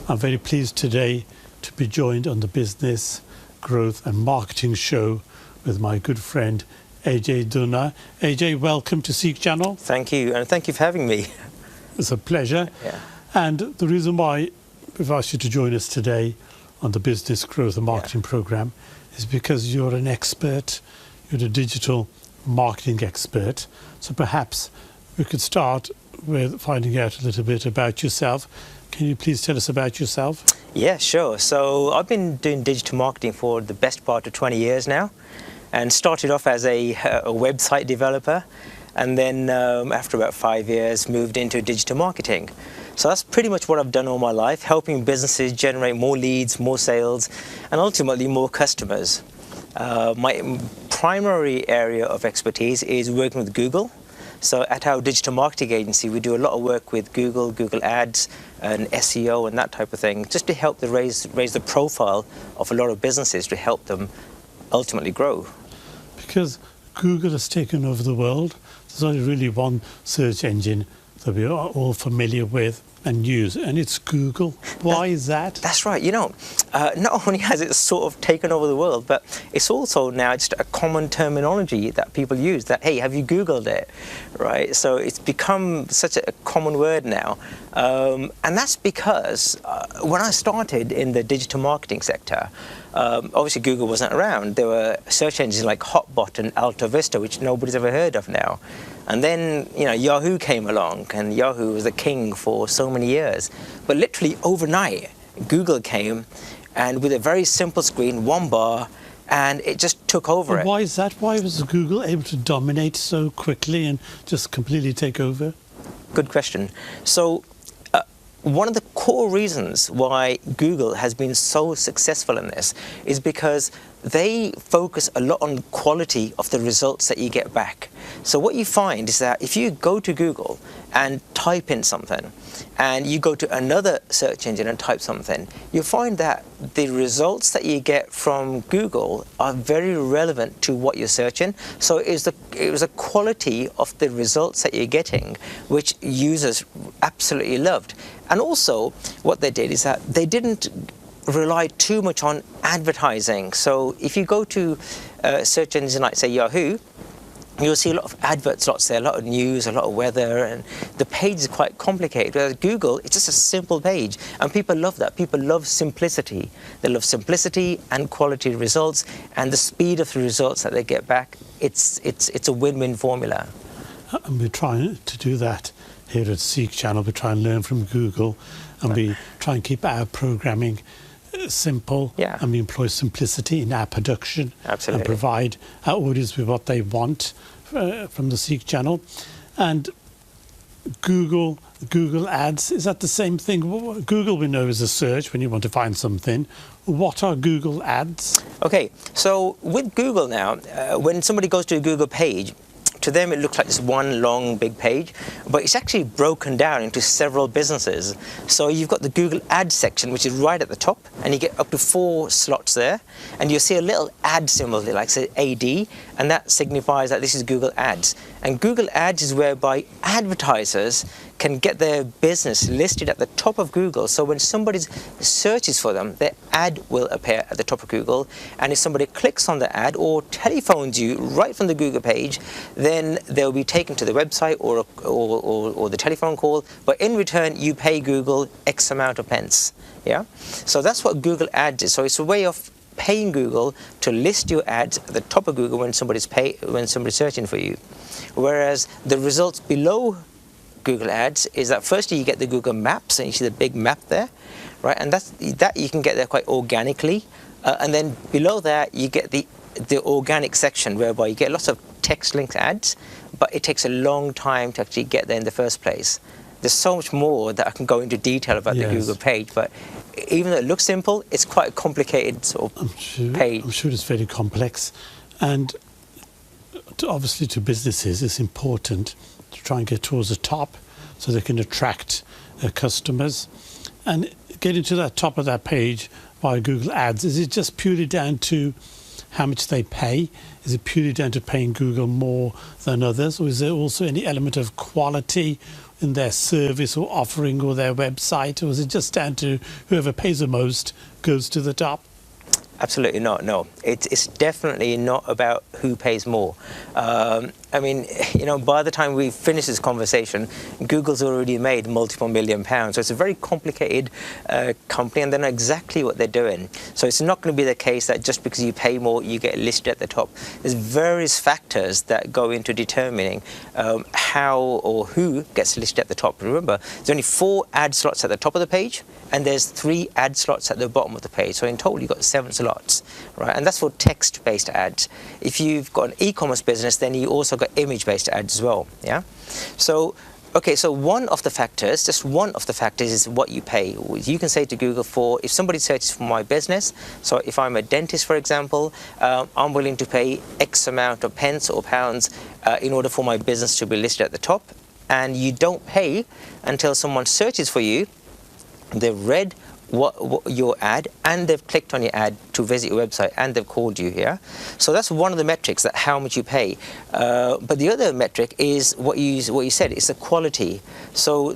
I'm very pleased today to be joined on the Business, Growth and Marketing show with my good friend Ajay Dhunna. Ajay, welcome to Sikh Channel. Thank you, and thank you for having me. It's a pleasure. Yeah. And the reason why we've asked you to join us today on the Business, Growth and Marketing program is because you're an expert, you're a digital marketing expert. So perhaps we could start with finding out a little bit about yourself. Can you please tell us about yourself? Yeah, sure. So I've been doing digital marketing for the best part of 20 years now, and started off as a website developer, and then after about 5 years moved into digital marketing. So that's pretty much what I've done all my life, helping businesses generate more leads, more sales, and ultimately more customers. My primary area of expertise is working with Google. So at our digital marketing agency, we do a lot of work with Google, Google Ads, and SEO and that type of thing, just to help raise the profile of a lot of businesses to help them ultimately grow. Because Google has taken over the world, there's only really one search engine that we are all familiar with and use, and it's Google. Why is that? That's right. You know, not only has it sort of taken over the world, but it's also now just a common terminology that people use, that, hey, have you Googled it? Right? So it's become such a common word now. And that's because when I started in the digital marketing sector, obviously Google wasn't around. There were search engines like Hotbot and Alta Vista, which nobody's ever heard of now. And then, you know, Yahoo came along, and Yahoo was the king for so many years. But literally overnight, Google came, and with a very simple screen, one bar, and it just took over. Why is that? Why was Google able to dominate so quickly and just completely take over? Good question. So one of the core reasons why Google has been so successful in this is because they focus a lot on the quality of the results that you get back. So what you find is that if you go to Google and type in something, and you go to another search engine and type something, you find that the results that you get from Google are very relevant to what you're searching. So it was the quality of the results that you're getting which users absolutely loved. And also what they did is that they didn't rely too much on advertising. So if you go to search engines like, say, Yahoo, you'll see a lot of advert slots there, a lot of news, a lot of weather, and the page is quite complicated. Whereas Google, it's just a simple page, and people love that. People love simplicity. They love simplicity and quality results, and the speed of the results that they get back. It's a win-win formula. And we're trying to do that here at Sikh Channel. We try and learn from Google, and we try and keep our programming simple, and we employ simplicity in our production. Absolutely. And provide our audience with what they want from the Sikh Channel. And Google Ads, is that the same thing? Google, we know, is a search when you want to find something. What are Google Ads? Okay, so with Google now, when somebody goes to a Google page, to them it looks like this one long big page, but it's actually broken down into several businesses. So you've got the Google Ads section, which is right at the top, and you get up to 4 slots there, and you'll see a little ad symbol there, like say AD, and that signifies that this is Google Ads. And Google Ads is whereby advertisers can get their business listed at the top of Google. So when somebody searches for them, their ad will appear at the top of Google. And if somebody clicks on the ad or telephones you right from the Google page, then they'll be taken to the website or the telephone call. But in return, you pay Google X amount of pence. Yeah. So that's what Google Ads is. So it's a way of paying Google to list your ads at the top of Google when somebody's searching for you. Whereas the results below Google Ads is that firstly you get the Google Maps, and you see the big map there, right? And that you can get there quite organically, and then below that you get the organic section, whereby you get lots of text linked ads, but it takes a long time to actually get there in the first place. There's so much more that I can go into detail about the Google page, but even though it looks simple, it's quite a complicated sort of page. I'm sure it's very complex, and obviously to businesses it's important to try and get towards the top so they can attract customers. And getting to that top of that page via Google Ads, is it just purely down to how much they pay? Is it purely down to paying Google more than others, or is there also any element of quality in their service or offering or their website, or is it just down to whoever pays the most goes to the top? Absolutely not, no. It's definitely not about who pays more. I mean, by the time we finish this conversation, Google's already made multiple £1 million. So it's a very complicated company, and they know exactly what they're doing. So it's not going to be the case that just because you pay more, you get listed at the top. There's various factors that go into determining how or who gets listed at the top. Remember, there's only 4 ad slots at the top of the page, and there's 3 ad slots at the bottom of the page. So in total, you've got 7 slots, right? And that's for text-based ads. If you've got an e-commerce business, then you also got image-based ads as well, yeah? So, okay, so one of the factors is what you pay. You can say to Google if somebody searches for my business, so if I'm a dentist, for example, I'm willing to pay X amount of pence or pounds in order for my business to be listed at the top. And you don't pay until someone searches for you, they've read what your ad, and they've clicked on your ad to visit your website, and they've called you here. So that's one of the metrics, that how much you pay. But the other metric is what you said, it's the quality. So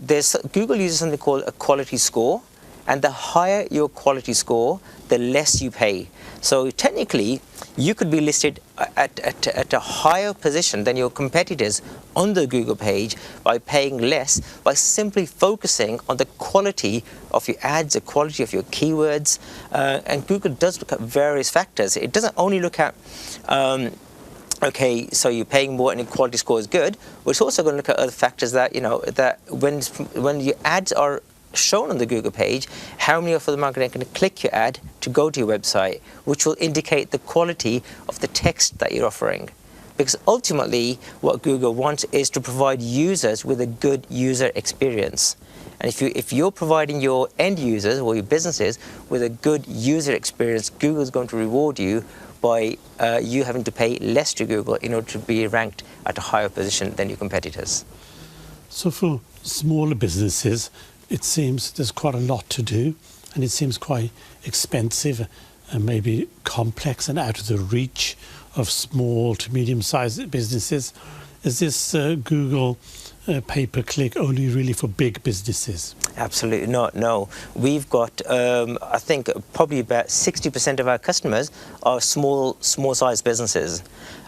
Google uses something called a quality score, and the higher your quality score, the less you pay. So technically, you could be listed at a higher position than your competitors on the Google page by paying less, by simply focusing on the quality of your ads, the quality of your keywords. And Google does look at various factors. It doesn't only look at okay, so you're paying more and your quality score is good, but it's also going to look at other factors that, that when your ads are shown on the Google page, how many of them are going to click your ad to go to your website, which will indicate the quality of the text that you're offering. Because ultimately, what Google wants is to provide users with a good user experience. And if you're providing your end users or your businesses with a good user experience, Google's going to reward you by you having to pay less to Google in order to be ranked at a higher position than your competitors. So for smaller businesses, it seems there's quite a lot to do, and it seems quite expensive and maybe complex and out of the reach of small to medium-sized businesses. Is this Google pay-per-click only really for big businesses? Absolutely not, no. We've got, I think, probably about 60% of our customers are small-sized businesses.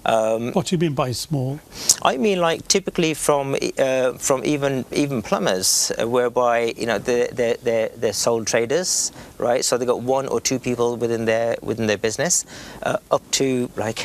What do you mean by small? I mean, like, typically from even plumbers, whereby they're sole traders, right? So they've got 1 or 2 people within their business, up to like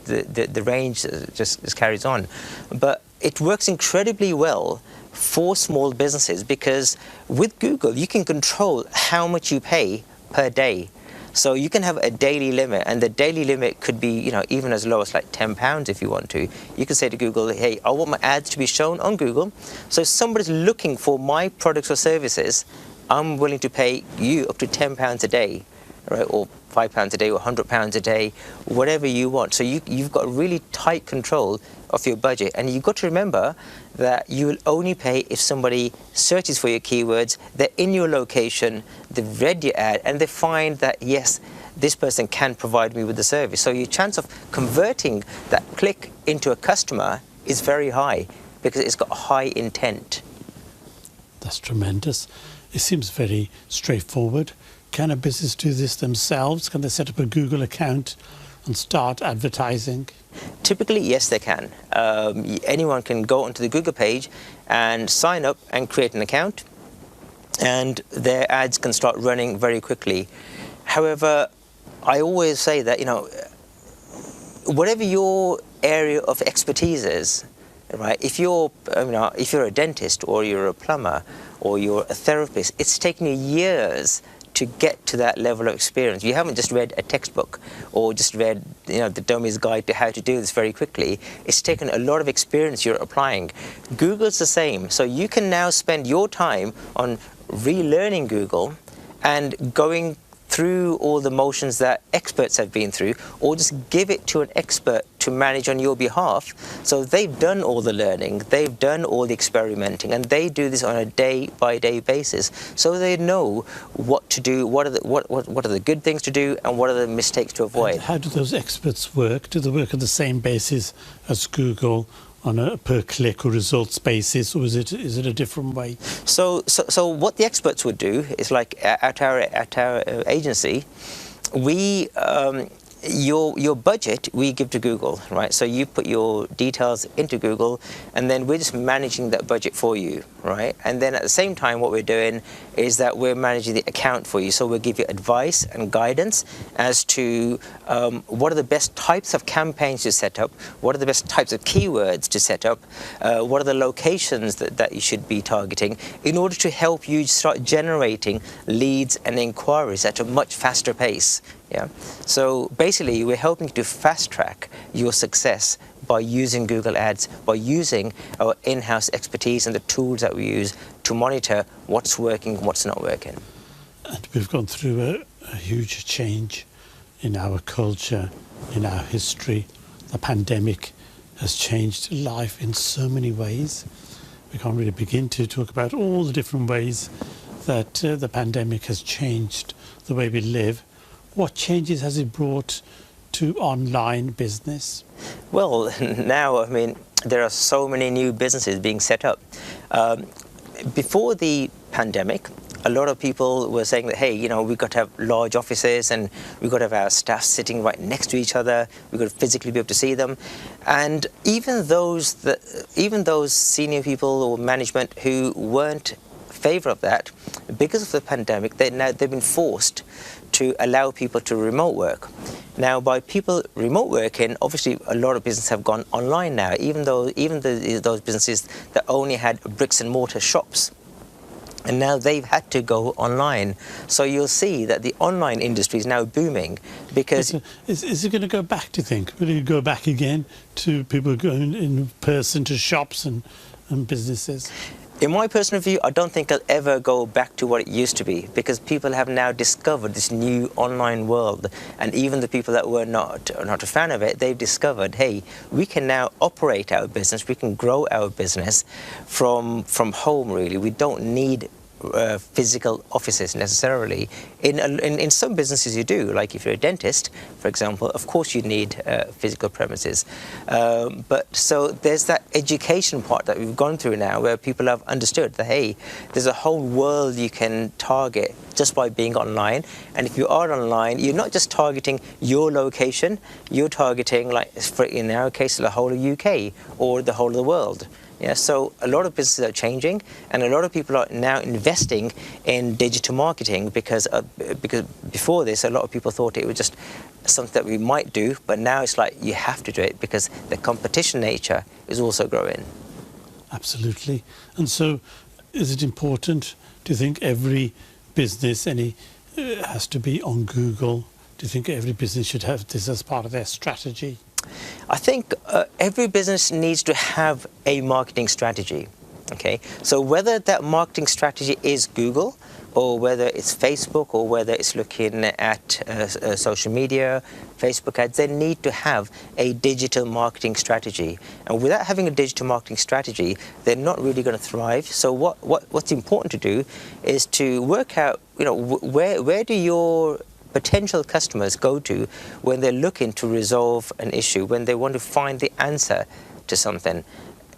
the range just carries on. But it works incredibly well for small businesses, because with Google you can control how much you pay per day. So you can have a daily limit, and the daily limit could be, even as low as like £10 if you want to. You can say to Google, hey, I want my ads to be shown on Google. So if somebody's looking for my products or services, I'm willing to pay you up to £10 a day, right? Or £5 a day, or £100 a day, whatever you want. So you've got really tight control of your budget, and you've got to remember that you will only pay if somebody searches for your keywords, they're in your location, they've read your ad, and they find that, yes, this person can provide me with the service. So your chance of converting that click into a customer is very high, because it's got high intent. That's tremendous. It seems very straightforward. Can a business do this themselves? Can they set up a Google account and start advertising? Typically, yes, they can. Anyone can go onto the Google page and sign up and create an account, and their ads can start running very quickly. However, I always say that, whatever your area of expertise is, right? If you're a dentist, or you're a plumber, or you're a therapist, it's taken you years to get to that level of experience. You haven't just read a textbook or just read the dummy's guide to how to do this very quickly. It's taken a lot of experience you're applying. Google's the same. So you can now spend your time on relearning Google and going through all the motions that experts have been through, or just give it to an expert to to manage on your behalf. So they've done all the learning, they've done all the experimenting, and they do this on a day-by-day basis. So they know what to do, what are the good things to do, and what are the mistakes to avoid. And how do those experts work? Do they work on the same basis as Google, on a per click or results basis, or is it a different way? So what the experts would do is, like at our agency, we your budget we give to Google, right? So you put your details into Google, and then we're just managing that budget for you, right? And then at the same time, what we're doing is that we're managing the account for you. So we'll give you advice and guidance as to what are the best types of campaigns to set up, what are the best types of keywords to set up, what are the locations that you should be targeting, in order to help you start generating leads and inquiries at a much faster pace. Yeah. So basically, we're helping to fast track your success by using Google Ads, by using our in-house expertise and the tools that we use to monitor what's working, what's not working. And we've gone through a huge change in our culture, in our history. The pandemic has changed life in so many ways. We can't really begin to talk about all the different ways that the pandemic has changed the way we live. What changes has it brought to online business? Well, now, I mean, there are so many new businesses being set up. Before the pandemic, a lot of people were saying that, hey, you know, we've got to have large offices and we've got to have our staff sitting right next to each other. We've got to physically be able to see them. And even those senior people or management who weren't in favour of that, because of the pandemic, they've been forced to allow people to remote work. Now, by people remote working, obviously a lot of businesses have gone online now, even those businesses that only had bricks and mortar shops. And now they've had to go online. So you'll see that the online industry is now booming because... Is it going to go back, do you think? Will it go back again to people going in person to shops and businesses? In my personal view, I don't think it'll ever go back to what it used to be, because people have now discovered this new online world, and even the people that were not a fan of it, they've discovered, hey, we can now operate our business, we can grow our business from home, really. We don't need physical offices necessarily. In some businesses you do, like if you're a dentist, for example, of course you need physical premises. But so there's that education part that we've gone through now, where people have understood that, hey, there's a whole world you can target just by being online. And if you are online, you're not just targeting your location, you're targeting, like in our case, the whole of UK or the whole of the world. Yeah, so a lot of businesses are changing, and a lot of people are now investing in digital marketing because before this, a lot of people thought it was just something that we might do, but now it's like you have to do it because the competition nature is also growing. Absolutely. And so, is it important? Do you think every business has to be on Google? Do you think every business should have this as part of their strategy? I think every business needs to have a marketing strategy, okay? So whether that marketing strategy is Google, or whether it's Facebook, or whether it's looking at social media, Facebook ads, they need to have a digital marketing strategy. And without having a digital marketing strategy, they're not really going to thrive. So what's important to do is to work out, you know, where do your potential customers go to when they're looking to resolve an issue, when they want to find the answer to something.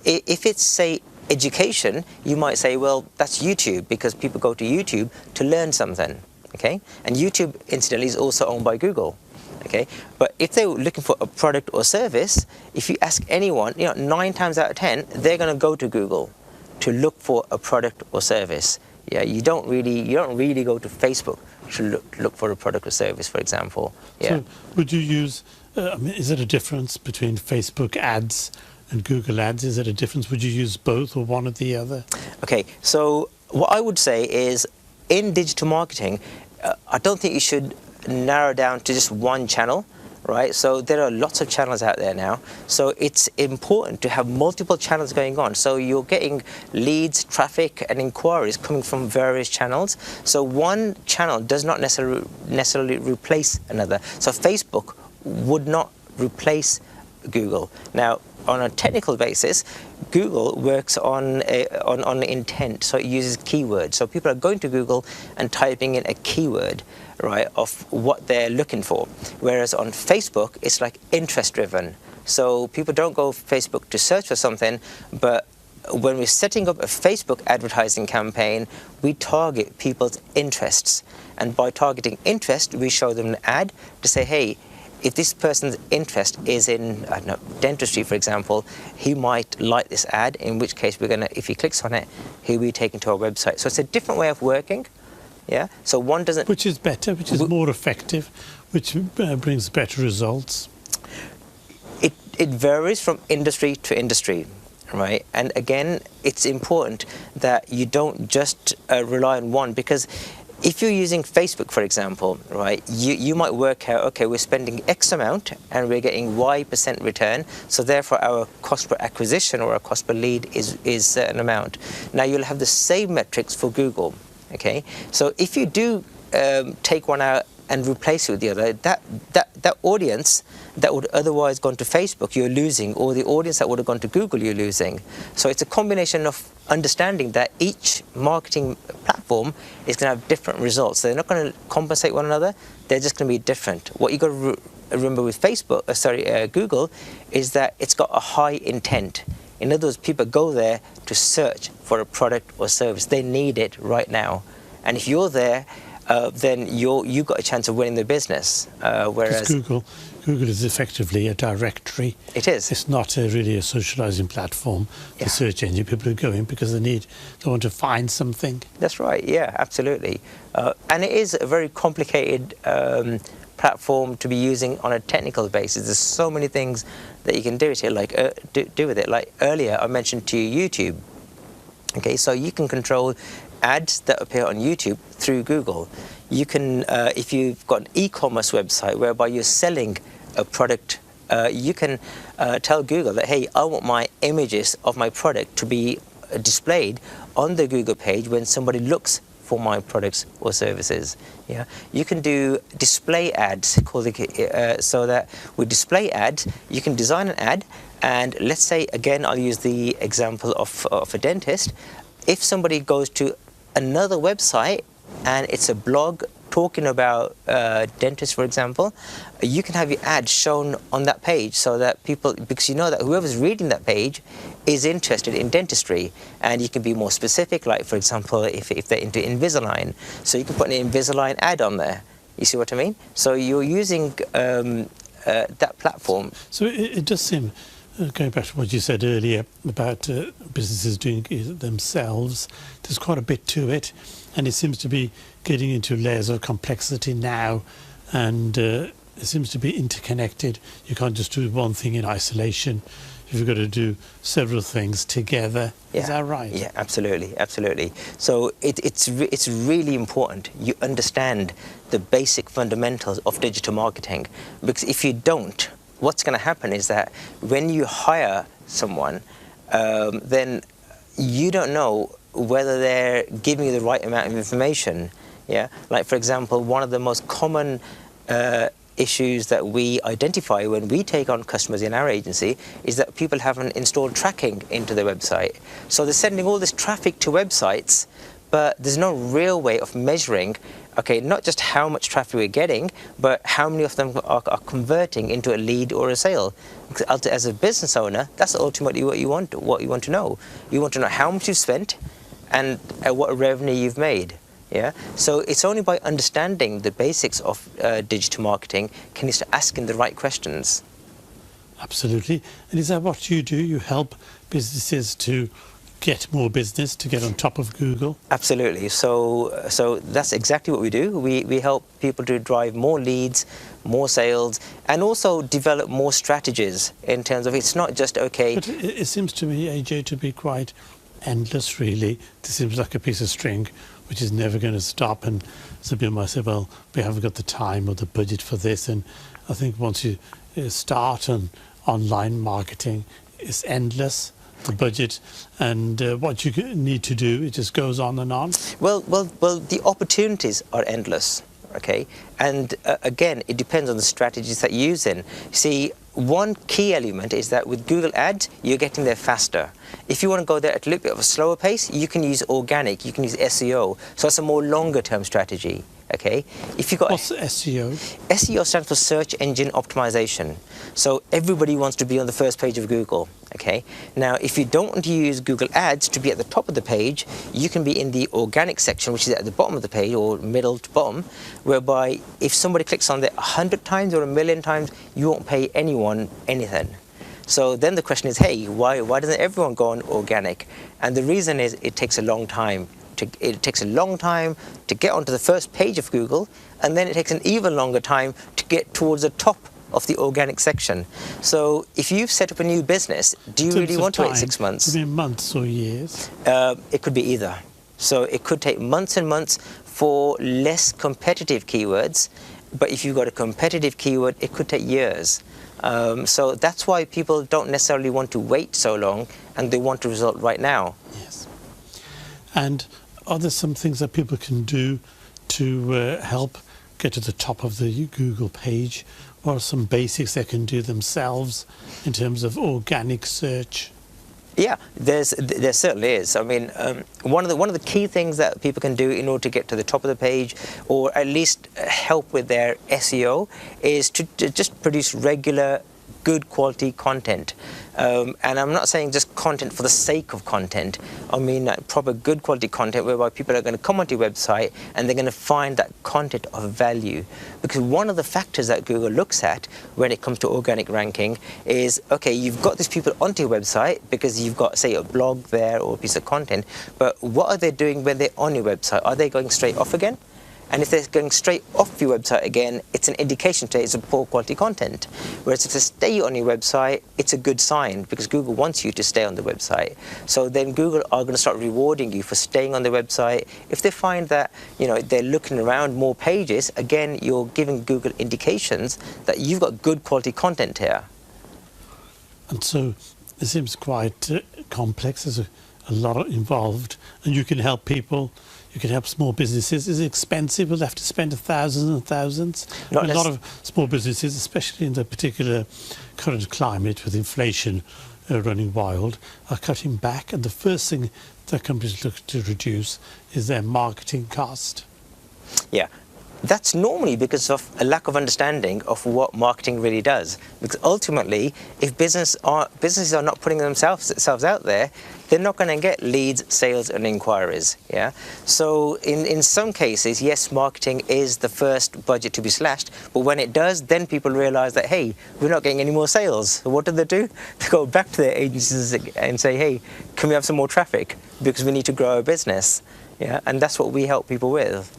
If it's, say, education, you might say, well, that's YouTube, because people go to YouTube to learn something, okay? And YouTube, incidentally, is also owned by Google, okay? But if they're looking for a product or service, if you ask anyone, you know, 9 times out of 10, they're going to go to Google to look for a product or service. Yeah, you don't really go to Facebook to look for a product or service, for example. Yeah. So would you use, is there a difference between Facebook ads and Google ads? Is there a difference? Would you use both or one or the other? Okay, so what I would say is, in digital marketing, I don't think you should narrow down to just one channel. Right, so there are lots of channels out there now, so it's important to have multiple channels going on, so you're getting leads, traffic and inquiries coming from various channels. So one channel does not necessarily replace another. So Facebook would not replace Google. Now, on a technical basis, Google works on intent, so it uses keywords. So people are going to Google and typing in a keyword, right, of what they're looking for. Whereas on Facebook, it's like interest-driven. So people don't go Facebook to search for something, but when we're setting up a Facebook advertising campaign, we target people's interests. And by targeting interest, we show them an ad to say, hey, if this person's interest is in, I don't know, dentistry, for example, he might like this ad, in which case we're going to, if he clicks on it, he'll be taken to our website. So it's a different way of working. Yeah. So one doesn't... Which is better, which is more effective, which brings better results. It varies from industry to industry. Right, and again, it's important that you don't just rely on one, because if you're using Facebook, for example, right, you might work out, okay, we're spending X amount and we're getting Y% return, so therefore our cost per acquisition or our cost per lead is certain amount. Now you'll have the same metrics for Google, okay? So if you do take one out and replace it with the other, that audience that would otherwise gone to Facebook, you're losing, or the audience that would have gone to Google, you're losing. So it's a combination of understanding that each marketing platform is going to have different results. They're not going to compensate one another, they're just going to be different. What you've got to remember with Google, is that it's got a high intent. In other words, people go there to search for a product or service. They need it right now. And if you're there, then you've got a chance of winning the business. Whereas Google is effectively a directory. It is. It's not really a socializing platform, the search engine. People are going because they want to find something. That's right, yeah, absolutely. And it is a very complicated platform to be using on a technical basis. There's so many things that you can do with it. Like earlier, I mentioned to you YouTube. Okay, so you can control ads that appear on YouTube through Google. You can, if you've got an e-commerce website whereby you're selling a product, you can tell Google that, hey, I want my images of my product to be displayed on the Google page when somebody looks for my products or services. Yeah, you can do display ads, so that with display ads, you can design an ad, and let's say, again, I'll use the example of a dentist. If somebody goes to another website and it's a blog talking about dentists, for example, you can have your ad shown on that page, so that people, because you know that whoever's reading that page is interested in dentistry, and you can be more specific, like for example, if they're into Invisalign, so you can put an Invisalign ad on there. You see what I mean? So you're using that platform. So it does seem, going back to what you said earlier about businesses doing it themselves, there's quite a bit to it, and it seems to be getting into layers of complexity now, and it seems to be interconnected. You can't just do one thing in isolation. You've got to do several things together. Yeah. Is that right? Yeah, absolutely, absolutely. So it's really important you understand the basic fundamentals of digital marketing, because if you don't, what's going to happen is that when you hire someone, then you don't know whether they're giving you the right amount of information. Yeah, like for example, one of the most common issues that we identify when we take on customers in our agency is that people haven't installed tracking into their website. So they're sending all this traffic to websites, but there's no real way of measuring, okay, not just how much traffic we're getting, but how many of them are converting into a lead or a sale. Because as a business owner, that's ultimately what you want to know. You want to know how much you've spent and what revenue you've made. Yeah, so it's only by understanding the basics of digital marketing can you start asking the right questions. Absolutely. And is that what you do? You help businesses to get more business, to get on top of Google? Absolutely. So that's exactly what we do. We help people to drive more leads, more sales, and also develop more strategies in terms of, it's not just, okay. But it seems to me, AJ, to be quite endless, really. This seems like a piece of string which is never going to stop, and some people might say, well, we haven't got the time or the budget for this. And I think once you start on online marketing, it's endless, the budget, and what you need to do, it just goes on and on. Well, the opportunities are endless, okay? And again, it depends on the strategies that you're using. See, one key element is that with Google Ads, you're getting there faster. If you want to go there at a little bit of a slower pace, you can use organic, you can use SEO. So it's a more longer term strategy, okay? If you got What's SEO? SEO stands for search engine optimization. So everybody wants to be on the first page of Google, okay? Now, if you don't want to use Google Ads to be at the top of the page, you can be in the organic section, which is at the bottom of the page, or middle to bottom, whereby if somebody clicks on there 100 times or 1,000,000 times, you won't pay anyone anything. So then the question is, hey, why doesn't everyone go on organic? And the reason is it takes a long time. It takes a long time to get onto the first page of Google, and then it takes an even longer time to get towards the top of the organic section. So if you've set up a new business, do you really want to wait 6 months? Could be months or years? It could be either. So it could take months and months for less competitive keywords, but if you've got a competitive keyword, it could take years. So that's why people don't necessarily want to wait so long, and they want a result right now. Yes. And are there some things that people can do to help get to the top of the Google page, or some basics they can do themselves in terms of organic search? Yeah, there certainly is. I mean, one of the key things that people can do in order to get to the top of the page, or at least help with their SEO, is to just produce regular, good quality content. And I'm not saying just content for the sake of content. I mean proper good quality content whereby people are going to come onto your website and they're going to find that content of value. Because one of the factors that Google looks at when it comes to organic ranking is, okay, you've got these people onto your website because you've got, say, a blog there or a piece of content, but what are they doing when they're on your website? Are they going straight off again? And if they're going straight off your website again, it's an indication that it's a poor quality content. Whereas if they stay on your website, it's a good sign because Google wants you to stay on the website. So then Google are going to start rewarding you for staying on the website. If they find that, you know, they're looking around more pages, again, you're giving Google indications that you've got good quality content here. And so it seems quite complex. There's a lot involved, and you can help people. You can help small businesses. Is it expensive? We'll have to spend thousands and thousands. A lot of small businesses, especially in the particular current climate with inflation running wild, are cutting back. And the first thing that companies look to reduce is their marketing cost. Yeah. That's normally because of a lack of understanding of what marketing really does. Because ultimately, if businesses are not putting themselves out there, they're not going to get leads, sales, and inquiries. Yeah. So in some cases, yes, marketing is the first budget to be slashed. But when it does, then people realize that, hey, we're not getting any more sales. So what do? They go back to their agencies and say, hey, can we have some more traffic? Because we need to grow our business. Yeah. And that's what we help people with.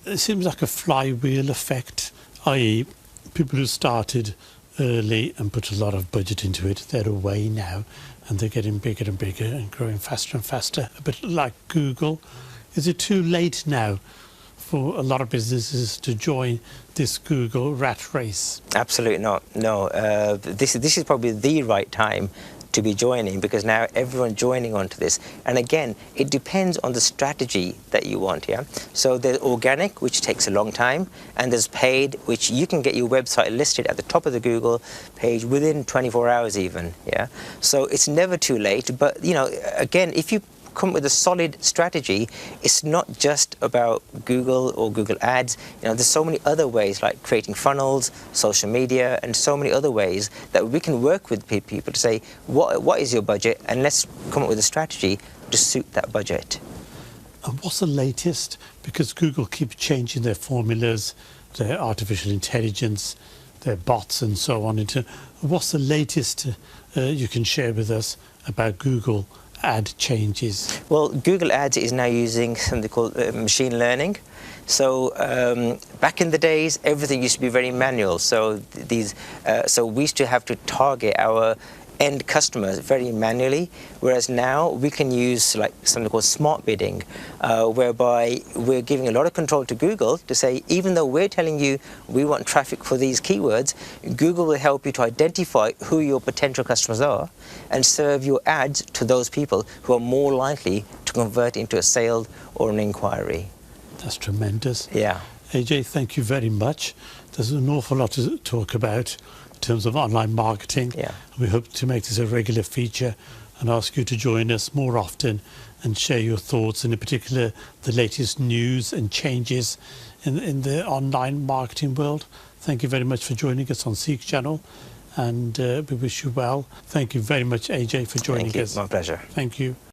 It seems like a flywheel effect, i.e. people who started early and put a lot of budget into it, they're away now and they're getting bigger and bigger and growing faster and faster, a bit like Google. Is it too late now for a lot of businesses to join this Google rat race? Absolutely not. No, this is probably the right time to be joining, because now everyone's joining onto this. And again, it depends on the strategy that you want. Yeah. So there's organic, which takes a long time, and there's paid, which you can get your website listed at the top of the Google page within 24 hours even. Yeah. So it's never too late. But you know, again, if you come with a solid strategy, it's not just about Google or Google Ads. You know, there's so many other ways, like creating funnels, social media, and so many other ways that we can work with people to say, what is your budget, and let's come up with a strategy to suit that budget. And what's the latest? Because Google keeps changing their formulas, their artificial intelligence, their bots and so on. What's the latest you can share with us about Google ad changes? Well, Google Ads is now using something called machine learning. So back in the days, everything used to be very manual. So we used to have to target our end customers very manually, whereas now we can use like something called smart bidding, whereby we're giving a lot of control to Google to say, even though we're telling you we want traffic for these keywords, Google will help you to identify who your potential customers are and serve your ads to those people who are more likely to convert into a sale or an inquiry. That's tremendous. Yeah. AJ, thank you very much. There's an awful lot to talk about in terms of online marketing. Yeah. We hope to make this a regular feature and ask you to join us more often and share your thoughts, and in particular the latest news and changes in the online marketing world. Thank you very much for joining us on Sikh Channel, and we wish you well. Thank you very much, AJ, for joining us. My pleasure. Thank you.